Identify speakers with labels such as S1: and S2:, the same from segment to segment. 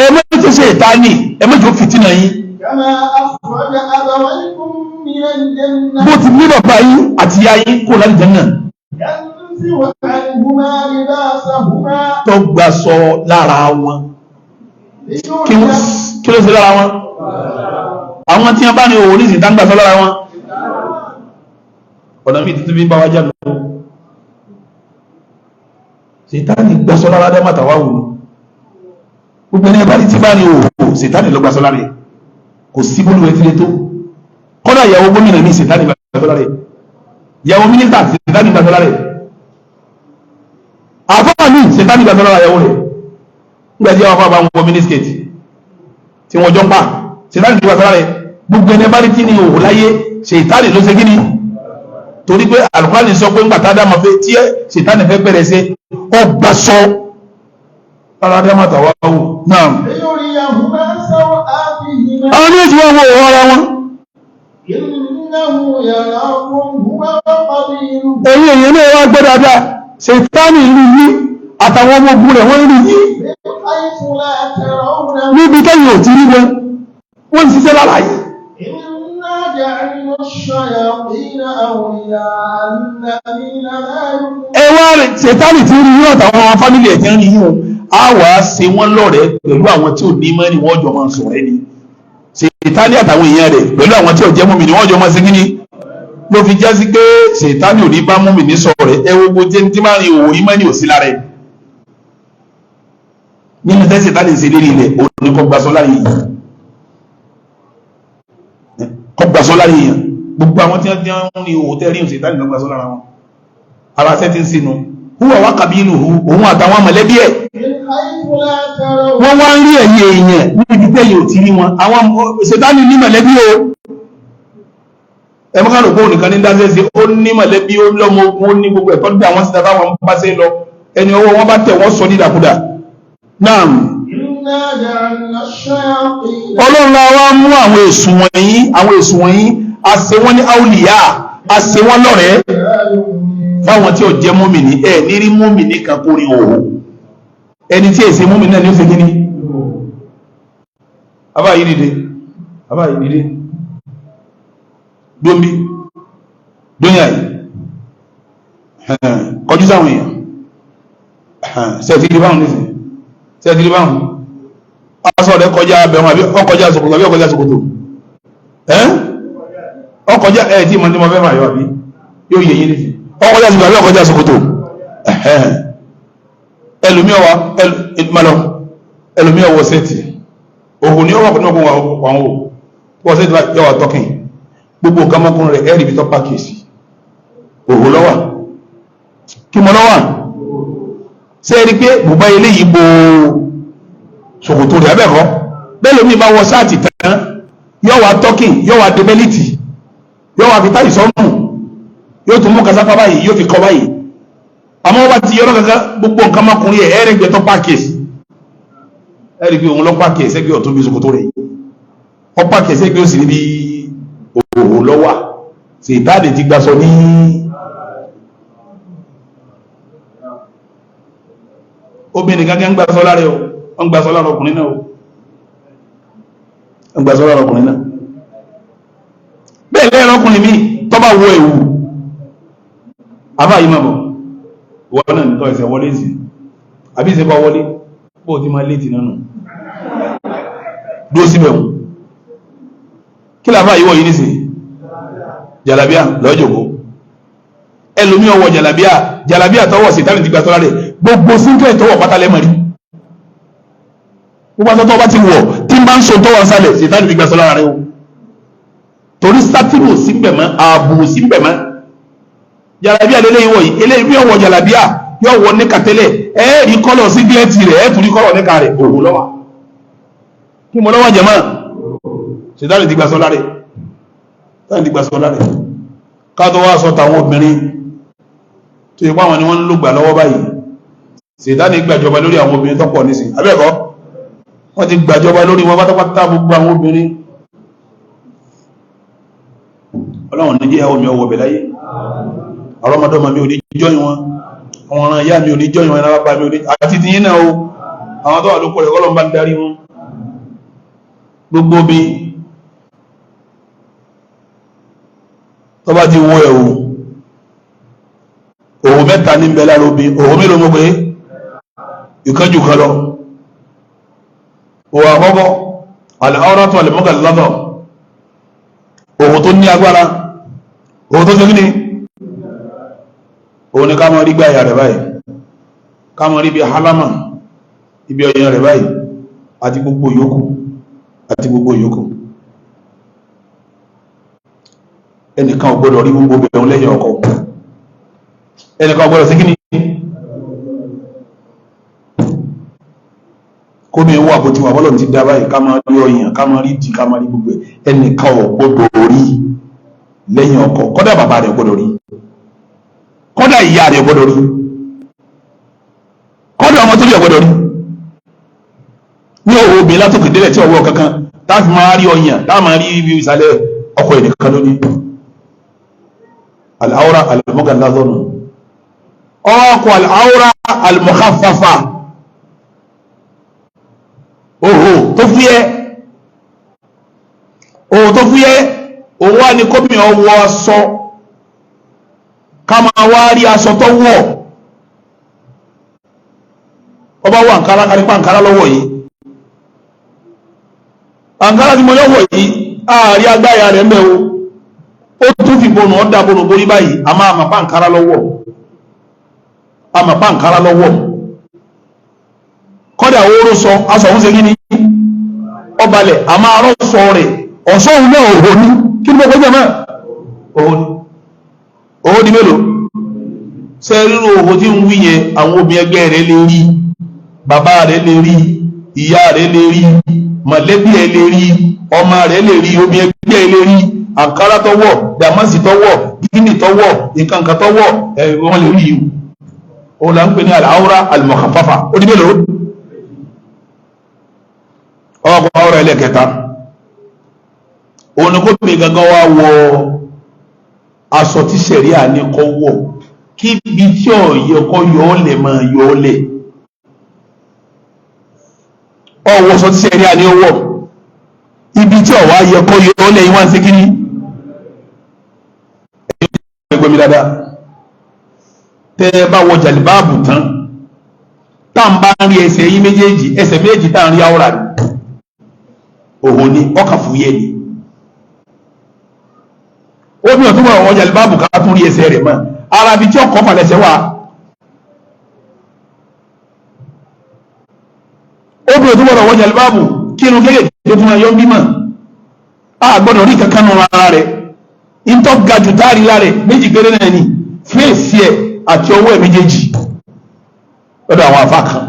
S1: ẹ má ti ṣe ìtaní ẹ má jò fìtínà yín bó ti ní bàbá yín àti ìyá yín kó láti jẹ́ náà tó gbà sọ lára wọn kí ló ṣe lára wọn àwọn tí wọ́n bá ní òwò ní ìsìn tá ń gbà sọ lára wọn ọ̀nà mi títí bí bá wájá lọ Ṣètánì gbà sọ lára dẹ́ màtàwá wù ní gbogbo ẹni ẹbá ní tí bá ní òwò Ṣètánì lọ gbà sọ lára kò sí bólú ẹ tílé tó kọ́dà ìyàwó gómìnà ní Ṣètánì gbà sọ lára ìyàwó mínísítà Ṣètánì gbà sọ lára àfọ́wà ní Ṣètánì gbà sọ lára ìyàwó rẹ̀ nígbàtí àwọn afọ́ bá ń wọ mínísítẹ̀tì tí wọ́n jọ ń pa Ṣètánì gbà sọ lára gbogbo ẹni ẹbá ní tí ní òwò láyé Ṣètánì ló ṣe gíní torí pé Al-Qur'ani sọ pé ńgbà tá dáma fẹ́ tí Ṣètánì fẹ́ bẹ̀rẹ̀ sí ọgbà sọ ara dáma tàwa wò náà àwọn ní ìjìwọ̀n wọ ọ̀rọ̀ wọn èyí èyí ní ẹwà gbọ́ dáadáa Ṣètánì ìlú yí àtàwọn ọmọ ogun rẹ̀ wọ́n rí yí níbi kẹ́yìn ò ti rí wọn wọ́n ń ṣiṣẹ́ lálàyé ẹwà rẹ̀ Ṣètánì tí rí yíò àtàwọn ọmọ fámílì ẹ̀jẹ̀ rí yíò a wà ṣe wọ́n lọ́rẹ̀ẹ́ pẹ̀lú àwọn tí ò ní mọ́ ni wọ́n jọ máa sọ̀rọ̀ ẹni Ṣètánì àtàwọn èèyàn rẹ̀ pẹ̀lú àwọn tí ò jẹ́ mùmínì wọ́n jọ máa ṣe kíní ló fi jásí pé Ṣètánì ò ní bá mùmínì sọ̀rọ̀ ẹ gbogbo jẹ́ tí máa rin òwò yí mọ́ ní òsí lára ẹ̀ nínú tẹ́ Ṣètánì ṣe lérí ilẹ̀ òun ni kọ́ gbasọ́ láyé yìí kọ́ gbasọ́ láyé yìí gbogbo àwọn tí wọ́n ní òwò tẹ́ rí Ṣètánì lọ gbasọ́ lára wọn ara tẹ́ ti ń sinú húwà wá kàbínú òun àtàwọn mọ̀lẹ́bí ẹ̀ wọ́n wá ń rí ẹ̀yẹ èèyàn níbi tẹ́yẹ ò ti rí wọn àwọn Ṣètánì ní mọ̀lẹ́bí o ẹmọ́ká rò pé ònìkan ní dáṣẹ́ sí ó ní mọ̀lẹ́bí ó lọ́mọ ogun ó ní gbogbo ẹ̀tọ́ dá wọn síta táwọn bá ṣe lọ ẹni ọwọ́ wọn bá tẹ̀ wọ́n sọ dídàkudà náà ọlọ́run la wá mú àwọn èṣù wọ̀nyí a ṣe wọ́n ní áúlìyà a ṣe wọ́n lọ́rẹ̀ẹ́ fáwọn tí ó jẹ́ mùmínì ẹ̀ nírí mùmínì kan kó rí òhò ẹni tí èsè mùmínì náà ní ó ṣe gíní abáyé dìde dóńbí dóyà yìí kọjú sáwọn èèyàn sẹ́ẹ̀tìrí báwọn nísìn sẹ́ẹ̀tìrí báwọn aṣọ rẹ̀ kọjá abẹ̀wọn àbí ọkọjá ṣòkòtò àbí ọkọjá ṣòkòtò ọkọjá ẹ̀ tí mọ̀ ní mọ̀ fẹ́ máa yọ àbí yóò yẹ yìí nísìn ọkọjá ṣòkòtò àbí ọkọjá ṣòkòtò ẹlòmí ọwọ́ sẹ́ẹ̀tì òhun ni ọwọ́ pẹ̀lú ọkùnrin wọ́n sẹ́ẹ̀tì yọwà tọ́kìn gbogbo nǹkan mọ́kùnrin rẹ̀ ẹ̀rì bí tọ́ pàkìsì òhò lọ́wà kí mọ́ lọ́wà ṣe rí pé bùbá ilé yìí bo ṣòkòtò rẹ̀ abẹ́kọ́ bẹ́ẹ̀ mi bá wọ sáàtì tán yọ́wà tọ́kìn yọ́wà débẹ́lìtì yọ́wà fi táyì sọ́nù yóò tún mú kasápá báyìí yóò fi kọ báyìí àmọ́ wọ́n bá ti yọ́rọ̀ kankan gbogbo nǹkan mọ́kùnrin rẹ̀ ẹ̀rì gbé tọ́ pàkìsì ẹ̀rì pé òun lọ́ pàkìsì ẹgbẹ́ ọ̀tún bí ṣòkòtò rẹ̀ ọ pàkìsì ẹgbẹ́ òsì níbi òhò lọ́wà Ṣètánì ti gbásọ ní obìnrin gángan ń gbásọ lára ẹ̀ wọ́n gbásọ lára ọkùnrin náà wọ́n gbásọ lára ọkùnrin náà bẹ́ẹ̀ lẹ́yìn ọkùnrin mi tọ́ bá wọ ẹ̀wù àbáyí mọ̀ wọ́n náà nítọ́ ẹ̀sẹ̀ wọlé sí àbí ìsẹ́pá wọlé bó ti máa létí nánú dó síbẹ̀ wọn kí làbá yíwọ̀ yìí nísìn jàlàbíà lọ́jọ̀gbọ́ ẹlòmí ọwọ́ jàlàbíà tọwọ́ Ṣètánì ti gbà tọ́lá rẹ̀ gbogbo sínkẹ̀ tọwọ́ pátálẹ̀ mọ̀rí gbogbo àtọ́tọ́ bá ti wọ̀ tí bá ń so tọwọ́ sálẹ̀ Ṣètánì ti gbà tọ́lá rẹ̀ o torí sátìrò síbẹ̀ mọ́ ààbò síbẹ̀ mọ́ jàlàbíà lélẹ́ ìwọ̀ yìí eléyìí ọwọ́ jàlàbíà yóò wọ ní kàtẹ́lẹ̀ ẹ̀ẹ́rì kọ́lọ̀ sí gílẹ̀tì rẹ̀ ẹ̀ẹ́tù rí kọ́lọ̀ níka rẹ̀ òhun lọ́wà kí mo lọ́wọ́ jẹ̀mọ́ Ṣètánì ti gbà sọ́lá rẹ̀ káàtọ́ wá sọ tàwọn obìnrin tó ipá wọn ni wọ́n ń lò gbà lọ́wọ́ báyìí Ṣètánì gbàjọba lórí àwọn obìnrin tọ́pọ̀ nísìn abẹ́ẹ̀kọ́ wọ́n ti gbàjọba lórí wọn pátápátá gbogbo àwọn obìnrin Ọlọ́run ní jẹ́ omi ọwọ́ bẹ̀ láyé ọlọ́mọdọ́mọ mi ò ní jọyìn wọn àwọn ọ̀ràn ìyá mi ò ní jọyìn wọn lábá mi ò ní àti ti yín náà o àwọn tó wà lóko rẹ̀ kọ́lọ̀ ń bá ń darí wọn gbogbo bí tó bá ti wọ ẹ̀wù òwò mẹ́ta ní bẹ́lá lóbi òwò mélòó mọ́ pé ìkánjù kan lọ òwò àkọ́kọ́ al-awratu al-mughallada òwò tó ní agbára òwò tó ṣe kí ni òun ni ká mọ́ rí gbáyà rẹ̀ báyìí ká mọ́ rí bí halama ibi ọyàn rẹ̀ báyìí àti gbogbo yòókù ẹnìkan ò gbọ́dọ̀ rí gbogbo bẹ̀rún lẹ́yìn ọkọ ẹnìkan ò gbọ́dọ̀ sí kíní kó mi wà bó ti wà bọ́lọ̀ ti dá báyìí ká máa rí ọyàn ká máa rí dì ká máa rí gbogbo ẹnìkan ò gbọ́dọ̀ rí lẹ́yìn ọkọ kódà bàbá rẹ̀ gbọ́dọ̀ rí kódà ìyá rẹ̀ gbọ́dọ̀ rí kódà ọmọ tó lè gbọ́dọ̀ rí ní òwò obìnrin látòkè délẹ̀ tí ọwọ́ kankan táàfì máa rí ọyàn táà máa rí ibi ìsàlẹ̀ ọkọ ẹnìkan lónìí al-awra al-mughallada ọkọ̀ al-awra al-mukhaffafa òhò tó fúyẹ́ òun wá ní kómi ọwọ́ aṣọ ká máa wá rí aṣọ tó wọ̀ ọba wọ àǹkárá kárípá àǹkárá lọ́wọ́ yìí àǹkárá tí mo lọ́wọ́ yìí ààrí agbáyà rẹ̀ mẹ́wó ó tún fi bọnù ọ́dá bọnù borí báyìí a máa màpá àǹkárá lọ́wọ́ kọ́dà oró sọ aṣọ òun ṣe gíní ọbalẹ̀ a máa rọ́ sọ rẹ̀ ọ̀ṣọ́ òun náà òhò ní kí ní gbogbo jẹ́mọ́ òhò ní mélòó ṣe ríro òhò tí ń wí yẹn àwọn obìnrin ẹgbẹ́ rẹ̀ lè rí bàbá rẹ̀ lè rí ìyá rẹ̀ lè rí mọ̀lẹ́bí ẹ̀ lè rí ọmọ rẹ̀ lè rí obìnrin ẹgbẹ́ ẹ̀ lè rí àǹkárá tọwọ́ dàmásì tọwọ́ gíní tọwọ́ nǹkankan tọwọ́ wọ́n lè rí yìí òun là ń pè ní al-awra al-mukhaffafa ó ní mélòó ọkọ̀ ọ̀rọ̀ ẹlẹ́kẹta òun ni kó pè gangan wá wọ aṣọ tí ṣẹ̀ríà ní kó wọ̀ kí ibi tí ọ̀yẹ́ kọ́ yọ ọ́ lẹ̀ máa yọ ọ́ lẹ̀ ọwọ́ aṣọ tí ṣẹ̀ríà ní wọ̀ ibi tí ọ̀wá yẹ kọ́ yọ ọ́ lẹ̀ yín wá ń ṣe kíní ẹgbẹ́ mi dáadáa tẹ́ ẹ bá wọ jàlìbáàbù tán tá à ń bá ń rí ẹsẹ̀ yín ẹsẹ̀ méjèèjì tá à ń rí àwòrán òhun ni ọkà fúyẹ́ ni ó bí ọ̀tún mọ̀ ọjà ìbáàbù ká tún rí ẹsẹ̀ rẹ̀ mọ́ ara bí tí ọkọ̀ falẹ̀ṣẹ̀ wà ó bí ọ̀tún mọ̀ ọjà ìbáàbù kí inú kéèkéé fún ẹyọ bímọ a gbọ́dọ̀ rí kankan nù ara rẹ̀ ìtọ́ ga jù táàrí lára méjì péré náà ni fèsì ẹ̀ àti ọwọ́ ẹ̀ méjèèjì lọ́dọ̀ àwọn afá kan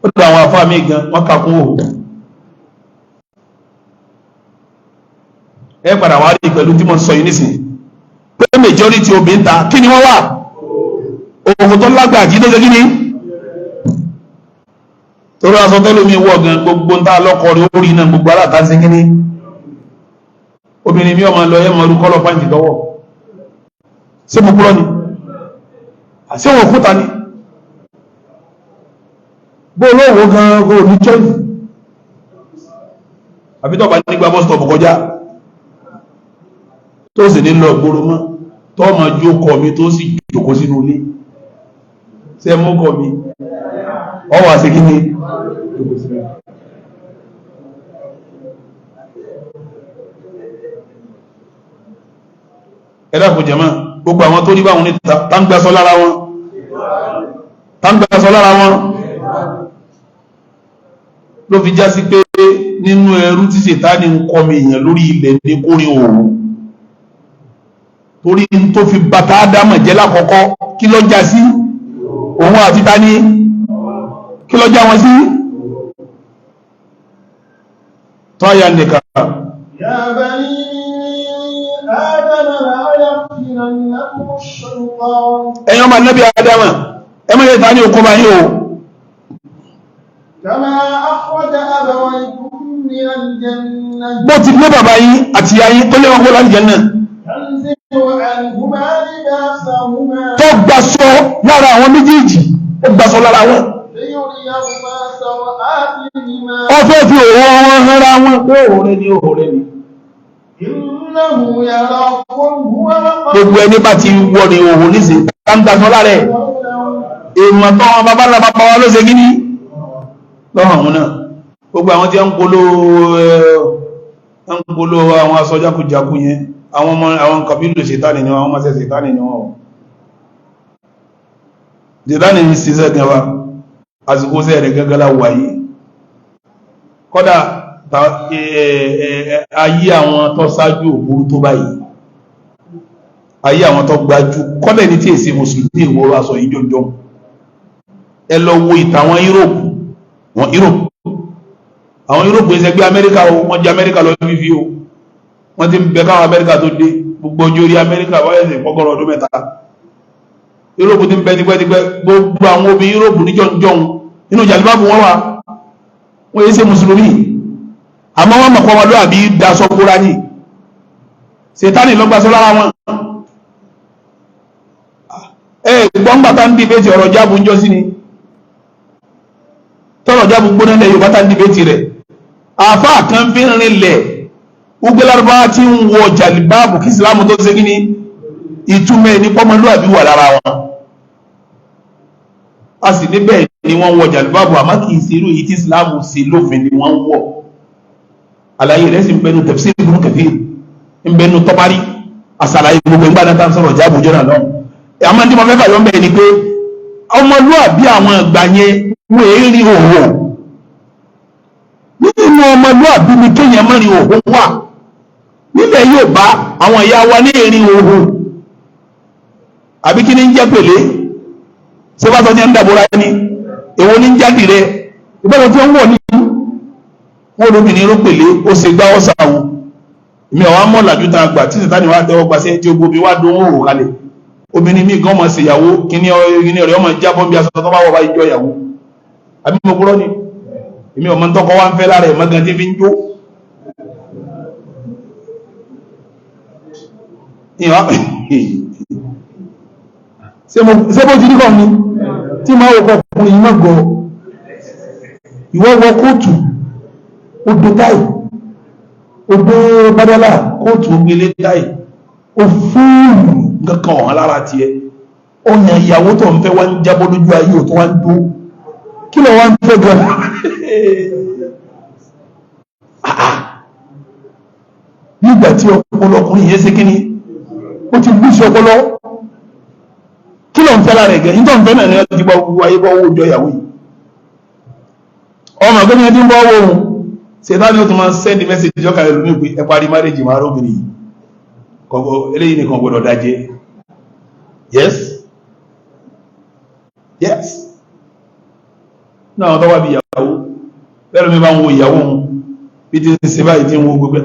S1: lọ́dọ̀ àwọn afá mi gan wọ́n kà kún òhù ẹ padà wá rí pẹ̀lú tí mo sọ yìí nísìn pé majority obìnrin ta kí ni wọ́n wà òhun tó lágbà jí tó ṣe kí ni torí aṣọ tẹ́lómi wọ́ gan gbogbo ń ta lọ́kọ̀ rí orí náà gbogbo aláta ṣe kí ni obìnrin mi ọmọ lọ yẹ mọ orúkọ lọ pàǹtì tọwọ́ ṣé mo kúrọ́ ni àṣẹ wọn òkúta ni bó olóòwò gan kò ní choice àbí tọ́ba nígbà bọ́ stop kọjá tó sì ní lọ gbóró mọ́ tó ma jó kọ mi tó sì jòkó sínú ilé ṣe mú kọ mi ọwà sí kí ni ẹ̀dàkùn jẹ́mọ́ gbogbo àwọn tó rí báwọn ní tàǹgbàsọ lára wọn ló fi já sí pé nínú ẹrú tí Ṣẹ̀tánì ń kọ́ mi èèyàn lórí ilẹ̀ ní kórin òun torí tó fi bàtà ádámà jẹ́ lákọ̀ọ́kọ́ kí ló já sí òun àti tani kí ló já wọn sí tọ́yà nìkan ẹ̀yàn ọmọ Ànábì Ádámà ẹmọ́ yẹ tani okó bá yíò bó ti gbé bàbá yín àti ìyá yín tó lé wọn kó láti Jánnà tó gbàsọ lára àwọn méjèèjì ó gbàsọ lára wọn ó fẹ́ fi òwò wọn hánra wọn pé òhòrẹ́ ni gbogbo ẹni bá ti wọ ní òhò níṣẹ́ táńtàṣọ́ lára ẹ̀ èèmọ̀ tó wọn bàbá ńlá bàbá wa ló ṣe kíní lọ́rùn àwọn náà gbogbo àwọn tí ó ń polówó àwọn aṣọ jákujàku yẹn àwọn kàbílù ṣètánì ni wọn àwọn mọ́sẹ̀ ṣètánì ni wọn ṣètánì ní ṣiṣẹ́ gan wa àsìkò sẹ́ẹ̀rẹ̀ gẹ́gẹ́lá wáyé kọ́dà ayé àwọn tó ṣáájú òbúrú tó báyìí ayé àwọn tó gbájú kọ́dà ní tí èsì mùsùlùmí ìwòrò aṣọ ìjọjọ́ ẹ lọ wo ìtàwọn àwọn Europe ẹsẹ̀gbé Amẹ́ríkà o wọ́n jẹ́ Amẹ́ríkà lọ fífí o wọ́n ti ń bẹ káwọn Amẹ́ríkà tó dé gbogbo ojú orí Amẹ́ríkà wáyẹ̀sẹ̀ pọ́gọ́rọ̀ ọdún mẹ́ta Europe ti ń bẹ tipẹ́tipẹ́ gbogbo àwọn obìnrin Europe níjọ́njọ́n inú jàlúbáàbù wọn wà wọ́n yé ṣe mùsùlùmí àmọ́ wọ́n mọ̀ kọ́mọdé àbí daṣọ kóra ní Sètánì lọ́gbàṣọ lára wọn gbọ́ngbàtà ń dìbẹ́tì ọ̀rọ̀ jáàbù ń jọ sí ni tọ́rọ̀ jáàbù gbóná lẹ̀ Yorùbá tá ń dìbẹ́tì rẹ̀ àfáà kan fi ń rinlẹ̀ ugbẹ́lárúbá tí ń wọ jàlúbáàbù kí Ìsìlámù tó ṣe kíní ìtumẹ̀ ní pọ́mọlúwàbí wà lára wọn a sì níbẹ̀ ni wọ́n wọ jàlúbáàbù àmọ́ kì í ṣe irú èyí tí Ìsìlámù ṣe lófin ni wọ́n wọ̀ àlàyé rẹ̀ sì ń bẹnu tafsir Ibn Kathir ń bẹnu tọ́parí àṣàlàyé gbogbo ìgbà náà tá ń sọ̀rọ̀ jáàbù jọ́nà náà àmọ́ tí mo fẹ́ fàyọ́ mbẹ́ ni pé ọmọlúwàbí àwọn ìgbà yẹn wọ́n èé rí òwò nínú ọmọlúwàbí ni kéèyàn mọ́ rí òwò wà nílẹ̀ Yorùbá àwọn ìyá wa ní èrìn òwò àbí kí ni ń jẹ́ pèlé ṣé bá sọ jẹ́ ń dàbòrá ní èwo ní ń jáde rẹ ìbẹ̀rẹ̀ tí ó ń wọ̀ ní wọ́n lóbìnrin ló pèlé ó ṣe gbá ọ̀sà wo èmi àwọn amọ̀làjú tá a gbà tí Sàtánì wá tẹ́wọ́ gbà sí ẹjẹ́ ogbó bí wá dún òwò kalẹ̀ obìnrin míì gan máa ṣe ìyàwó kíní ọ̀rẹ́ ọmọ jábọ́ bí aṣọ tó bá wọ̀ bá ìjọ ìyàwó àbí mo gbọ́rọ́ ni èmi ọmọ ń tọ́kọ wá ń fẹ́ lára ẹ̀ mọ́gàn tí fi ń jó ṣé bó ti rí kàn ní tí máa wọ ọkùnrin yìí mọ́gọ́ ìwọ́ wọ kóòtù odò táì odò bádálà kóòtù ògbélé táì ó fúùrù nǹkan ọ̀hán lára tiẹ̀ ọ̀yàn ìyàwó tó ń fẹ́ wá ń jábọ́ lójú ayé ò tó wá ń dó kí lọ wá ń fẹ́ gan nígbà tí ọpọlọkùnrin yẹn ṣe kíní ó ti gbú sí ọpọlọ kí lọ ń fẹ́ lára ẹ̀gẹ́ nítorí ń fẹ́ náà ní ọdún ìgbà owó ayé bọ́ owó ìjọ ìyàwó yìí ọmọ ọgbẹ́ni ẹdín bọ́ owó ohun Sètánì ó tún máa ń sẹ́ndì mẹ́sẹ̀jì ìjọka ẹlòmí pé ẹ parí márèjì máa róbìnrin yìí kọ̀kọ̀ eléyìí nìkan gbọdọ̀ dájẹ́ yes náà tó wá bí ìyàwó bẹ́ẹ̀ lómi bá ń wo ìyàwó ohun bí ti ń ṣe báyìí tí ń wo gbogbo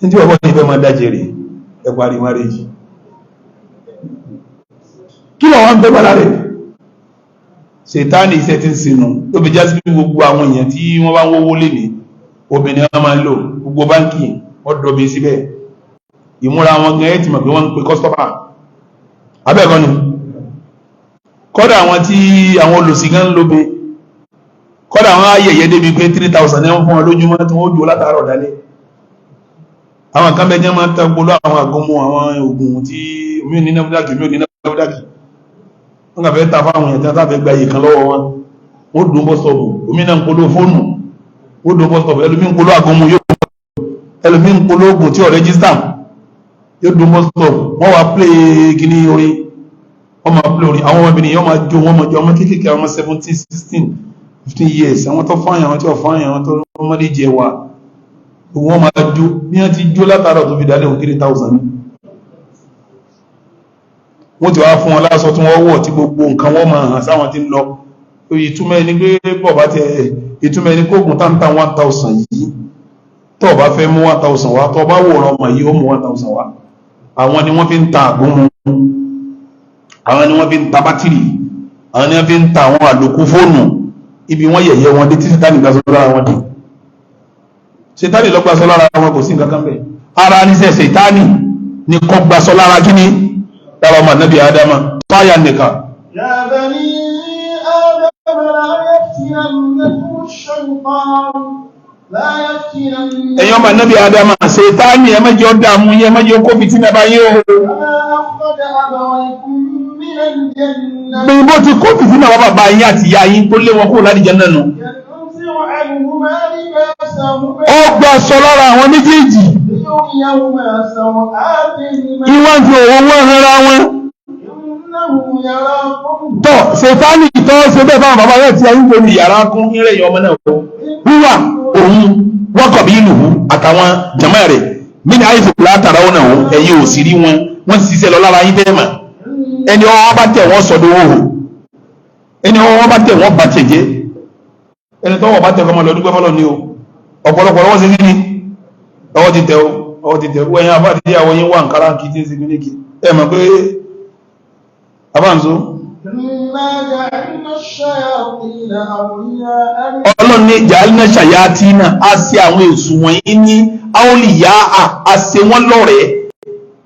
S1: ní tí ọkọ̀ ní ìfẹ́ máa dájẹ́ rẹ̀ ẹ parí márèjì kí lọ wọ́n ń bẹ́gbà lára rẹ̀ Sètánì iṣẹ́ tí ń sinú tó fi já sí gbogbo àwọn èèyàn tí wọ́n bá ń wówó lè ní obìnrin wọn máa ń lò gbogbo báńkì wọ́n dọ̀bí síbẹ̀ ìmúra wọn gan ẹ́ ti mọ̀ pé wọ́n ń pe kọ́sítọ́mà abẹ́ẹ̀kọ́ ni kọ́dà àwọn tí àwọn olùsí gan ń lóbe kọ́dà àwọn ayẹyẹ débi pé 3,000 ní wọ́n fún wọn lójúmọ́ tí wọ́n jò látàárọ̀ dálé àwọn kan bẹ́ẹ̀ jẹ́ máa ń tẹ́ gbóló àwọn àgọ́mọ àwọn oògùn tí omi ò ní náfúdàkì wọ́n kà fẹ́ ta fáwọn èèyàn tí wọ́n fẹ́ gba iye kan lọ́wọ́ wọn ó dùn bọ́ sọ̀bù omi náà ń polówó fóònù ó dùn bọ́ sọ̀bù ẹlòmí ń polówó àgọ́mọ yóò ẹlòmí ń polówó oògùn tí ò rẹ́gísítà yóò dùn bọ́ sọ̀bù wọ́n wá plé kíní orí wọ́n máa plé orí àwọn ọmọbìnrin yóò máa jó wọ́n máa jó ọmọ kéékèèké ọmọ 17, 16, 15 years àwọn tó fáyàn àwọn tí ò fáyàn àwọn tó ọmọdé jẹ wà wọ́n máa jó bí wọ́n ti jó látàárọ̀ tó fi dálé 3,000 wọ́n ti wá fún wọn lásọ tí wọ́n wọ̀ tí gbogbo nǹkan wọ́n máa hàn sáwọn tí ń lọ ìtumọ̀ ẹni pé bọ̀ bá tẹ ìtumọ̀ ẹni kóògùn táǹtà 1,000 yìí tó bá fẹ́ mú 1,000 wá tó bá wòrán ọmọ yìí ó mú 1,000 wá àwọn ni wọ́n fi ń ta àgúnmu àwọn ni wọ́n fi ń ta bátìrì àwọn ni wọ́n fi ń ta àwọn àlòkù fóònù ibi wọ́n yẹ̀yẹ́ wọn dé tí Sètánì gbà sọ lára wọn dé Sètánì lọ gbà sọ lára wọn kò sí nǹkan kan bẹ́ẹ̀ ara ní sẹ́ Sètánì ni kò gbà sọ lára kí ni lára ọmọ Ànábì Ádámà fáyà nìkan ẹ̀yin ọmọ Ànábì Ádámà Ṣẹ̀tánì ẹ má jẹ́ ó dààmú yín, ẹ má jẹ́ ó kó fìtínà bá yín o. bí bó ti kó fìtínà wá bàbá yín àti ìyá yín tó lé wọn kúrò láti Jánnà nù. ó gbà sọ lára àwọn méjèèjì ìwọ́n fi òun wọ́n rárá wọn. tọ́ Ṣẹ̀tánì tọ́ ṣe bẹ́ẹ̀ fáwọn bàbá rẹ̀ tí a ń gbé ní yàrá kún ìrẹ̀ yọ ọmọ náà wíwà òun wọ́kọ̀ bí ìlú àtàwọn jàmá rẹ̀ mí ní àìsàn látara ọ̀nà òun ẹ̀yin ò sì rí wọn wọ́n sì ṣiṣẹ́ lọ lára yín bẹ́ẹ̀ mà ẹni ọwọ́ bá tẹ̀ wọ́n sọdọ̀ òhò ẹni ọwọ́ bá tẹ̀ wọ́n bá tẹ̀ jẹ́ ẹni tọ́wọ́ bá tẹ̀ kọ́ máa lọ dúpẹ́ fọlọ́ ni o ọ̀pọ̀lọpọ̀ ọwọ́ ṣe kí ni ọwọ́ ti tẹ̀ o ẹ̀yin àbá àti ìyàwó yín wà nkárá kì í ti ṣe kíníkì ẹ mọ̀ pé abáǹzó. ọlọ́run ní jàálínà ṣàyàtínà á ṣe àwọn èṣù wọ̀nyí ní áwòlìyá á ṣe wọ́n lọ́rẹ̀ẹ́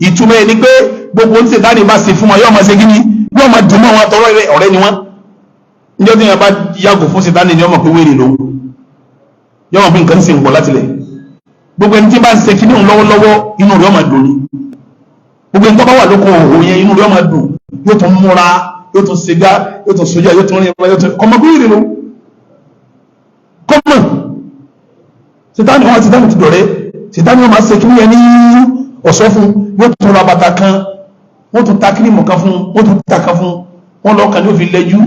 S1: ìtumọ̀ ẹni pé gbogbo ní Sẹ̀tánì bá ṣe fún wọn yóò máa ṣe kíní yóò máa dùn mọ́ wọn tọrọ ọ̀rẹ́ ni wọ́n níjọ́ tí yẹn bá yàgò fún Sẹ̀tánì ni wọ́n mọ̀ pé wéèrè lòun yóò mọ̀ pé nǹkan ń ṣe nǹkan látilẹ̀ gbogbo ẹni tí bá ń ṣe kíní òun lọ́wọ́lọ́wọ́ inú rẹ̀ máa dùn ni gbogbo ẹni tó bá wà lóko òhò yẹn inú rẹ̀ máa dùn yóò tún múra yóò tún ṣègá yóò tún sojà yóò tún rìn yóò tún kọ́mọ bí wéèrè lòun kọ́mọ Sẹ̀tánì wọn Sẹ̀tánì ti dọ̀rẹ́ Sẹ̀tánì wọn máa ṣe kíní yẹn ní ọ̀sọ́ fún yóò tún ra bàtà kan wọ́n tún ta kírímù kan fún wọ́n tún ta kan fún wọ́n lọ́kàn ní òfin lẹ́jú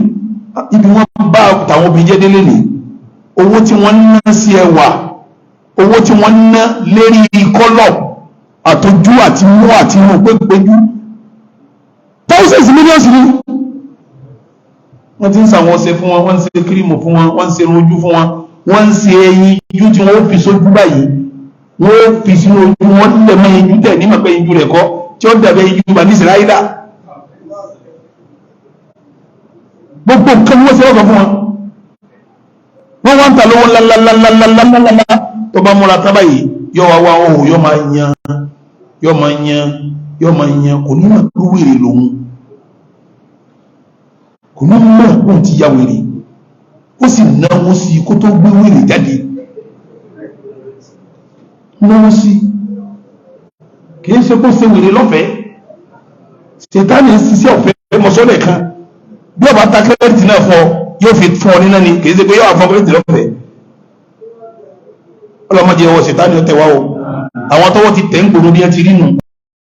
S1: ibi wọ́n bá tàwọn obìnrin jẹ́ délé ní owó tí wọ́n ná sí ẹwà owó tí wọ́n ná lérí kọ́lọ̀ àtọ́jú àti mú àti inú pépéjú thousands millions ní wọ́n ti ń sàwọn ọṣẹ fún wọn wọ́n ń ṣe kírímù fún wọn wọ́n ń ṣe ojú fún wọn wọ́n ń ṣe ẹyin ijú tí wọ́n fi sójú báyìí wọ́n fi sínú ojú wọn lẹ̀ mọ́ ijú tẹ̀ ní mọ̀ pé ijú rẹ̀ kọ́ tí ó dàbẹ̀ ijú bá ní Ísírẹ́lì gbogbo nǹkan ni wọ́n ṣe ọ̀gọ̀ fún wọn wọ́n wá ń ta lówó ńláńláńláńláńláńlá tó bá múra tábà yìí yóò wá wá ohun yóò máa yan kò ní mọ̀ pé wèrè lòun kò ní mọ̀ pé òun ti ya wèrè ó sì náwó sí kó tó gbé wèrè jáde náwó sí kìí ṣe kó ṣe wèrè lọ́fẹ̀ẹ́ Sẹ̀tánì ń ṣiṣẹ́ ọ̀fẹ́ mọ́sọ́lẹ̀ kan bí ọba ta kírẹ́dìtì náà fún ọ yóò fi fún ọ nínú ni kìí ṣe pé yóò àfọ kírẹ́dìtì lọ́fẹ̀ẹ́ ọlọ́mọdé ọwọ́ Sẹ̀tánì ó tẹ̀wá o àwọn tọwọ́ ti tẹ̀ ń gbòòrò bí ẹ ti rí nù